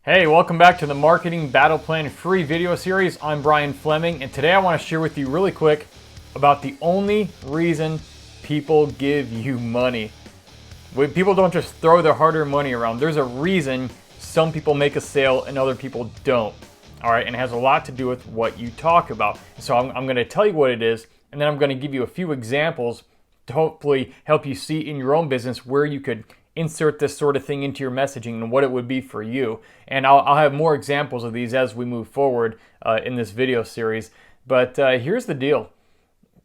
Hey, welcome back to the Marketing Battle Plan free video series. I'm Brian Fleming, and today I want to share with you really quick about the only reason people give you money. People don't just throw their hard-earned money around. There's a reason some people make a sale and other people don't. All right, and it has a lot to do with what you talk about. So I'm going to tell you what it is, and then I'm going to give you a few examples to hopefully help you see in your own business where you could insert this sort of thing into your messaging and what it would be for you. And I'll have more examples of these as we move forward in this video series. But here's the deal.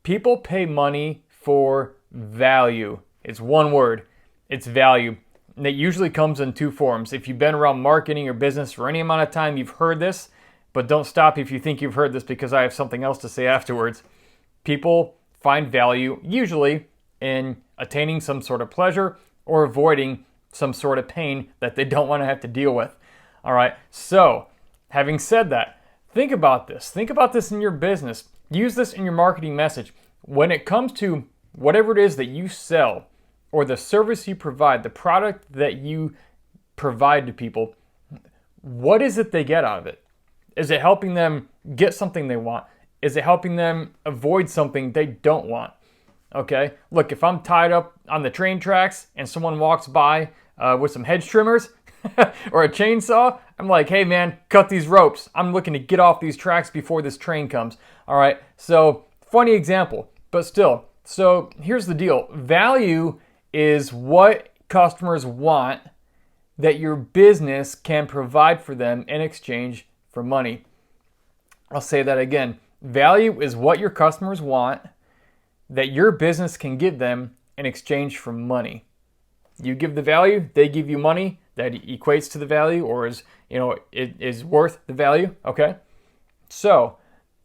People pay money for value. It's one word. It's value. And it usually comes in two forms. If you've been around marketing or business for any amount of time, you've heard this. But don't stop if you think you've heard this, because I have something else to say afterwards. People find value usually in attaining some sort of pleasure or avoiding some sort of pain that they don't want to have to deal with. All right, so having said that, think about this. Think about this in your business. Use this in your marketing message. When it comes to whatever it is that you sell or the service you provide, the product that you provide to people, what is it they get out of it? Is it helping them get something they want? Is it helping them avoid something they don't want? Okay, look, if I'm tied up on the train tracks and someone walks by with some hedge trimmers or a chainsaw, I'm like, hey man, cut these ropes. I'm looking to get off these tracks before this train comes. All right, so funny example, but still. So here's the deal. Value is what customers want that your business can provide for them in exchange for money. I'll say that again. Value is what your customers want that your business can give them in exchange for money. You give the value, they give you money that equates to the value or is worth the value, okay? So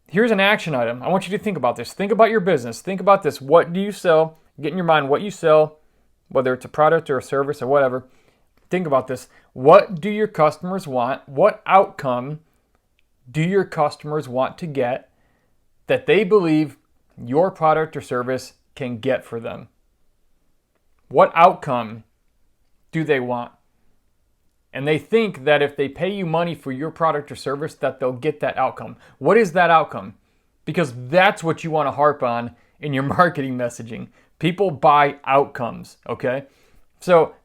here's an action item. I want you to think about this. Think about your business. Think about this. What do you sell? Get in your mind what you sell, whether it's a product or a service or whatever. Think about this. What do your customers want? What outcome do your customers want to get that they believe your product or service can get for them? What outcome do they want? And they think that if they pay you money for your product or service, that they'll get that outcome. What is that outcome? Because that's what you want to harp on in your marketing messaging. People buy outcomes, okay? So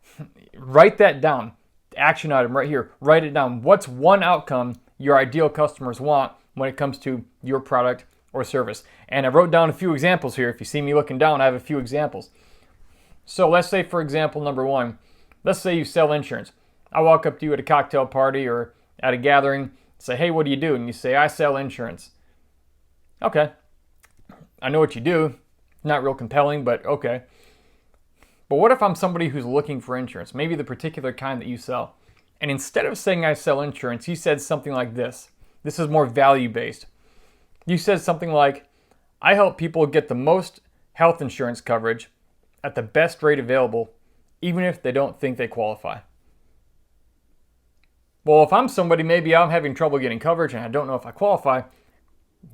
write that down. Action item right here. Write it down. What's one outcome your ideal customers want when it comes to your product or service? And I wrote down a few examples here. If you see me looking down, I have a few examples. So let's say, for example, number one, let's say you sell insurance. I walk up to you at a cocktail party or at a gathering, say, hey, what do you do? And you say, I sell insurance. Okay, I know what you do. Not real compelling, but okay. But what if I'm somebody who's looking for insurance, maybe the particular kind that you sell? And instead of saying I sell insurance, you said something like this. This is more value-based. You said something like, I help people get the most health insurance coverage at the best rate available, even if they don't think they qualify. Well, if I'm somebody, maybe I'm having trouble getting coverage and I don't know if I qualify,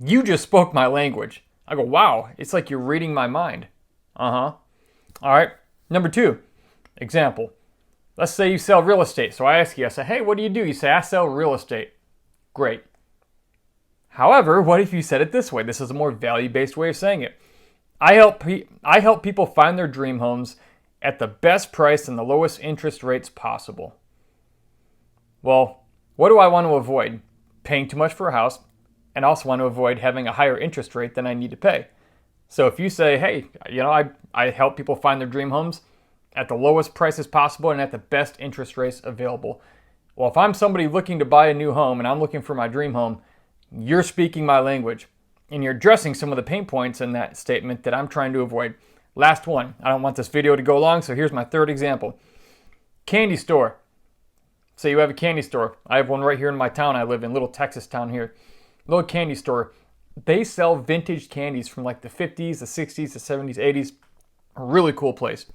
you just spoke my language. I go, wow, it's like you're reading my mind. All right, number two, example. Let's say you sell real estate. So I ask you, I say, hey, what do? You say, I sell real estate. Great. However, what if you said it this way? This is a more value-based way of saying it. I help people find their dream homes at the best price and the lowest interest rates possible. Well, what do I want to avoid? Paying too much for a house, and also want to avoid having a higher interest rate than I need to pay. So if you say, hey, I help people find their dream homes at the lowest prices possible and at the best interest rates available. Well, if I'm somebody looking to buy a new home and I'm looking for my dream home, you're speaking my language and you're addressing some of the pain points in that statement that I'm trying to avoid. Last one. I don't want this video to go long, so here's my third example. Candy store. Say you have a candy store. I have one right here in my town I live in, little Texas town here. Little candy store. They sell vintage candies from like the 50s, the 60s, the 70s, 80s. A really cool place.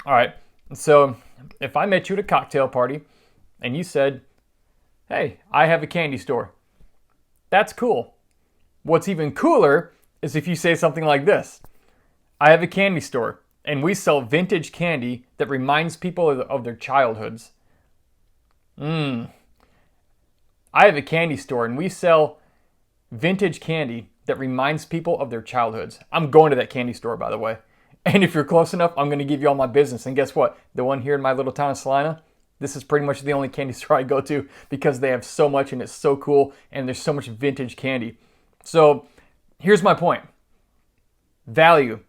All right, so if I met you at a cocktail party and you said, hey, I have a candy store, that's cool. What's even cooler is if you say something like this. I have a candy store and we sell vintage candy that reminds people of their childhoods. I have a candy store and we sell vintage candy that reminds people of their childhoods. I'm going to that candy store, by the way. And if you're close enough, I'm going to give you all my business. And guess what? The one here in my little town of Salina, this is pretty much the only candy store I go to because they have so much and it's so cool and there's so much vintage candy. So here's my point. Value.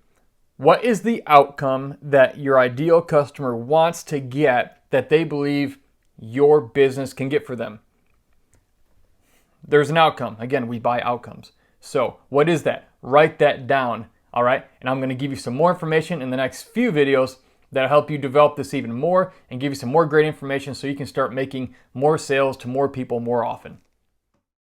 What is the outcome that your ideal customer wants to get that they believe your business can get for them? There's an outcome. Again, we buy outcomes. So what is that? Write that down, all right? And I'm going to give you some more information in the next few videos that'll help you develop this even more and give you some more great information so you can start making more sales to more people more often.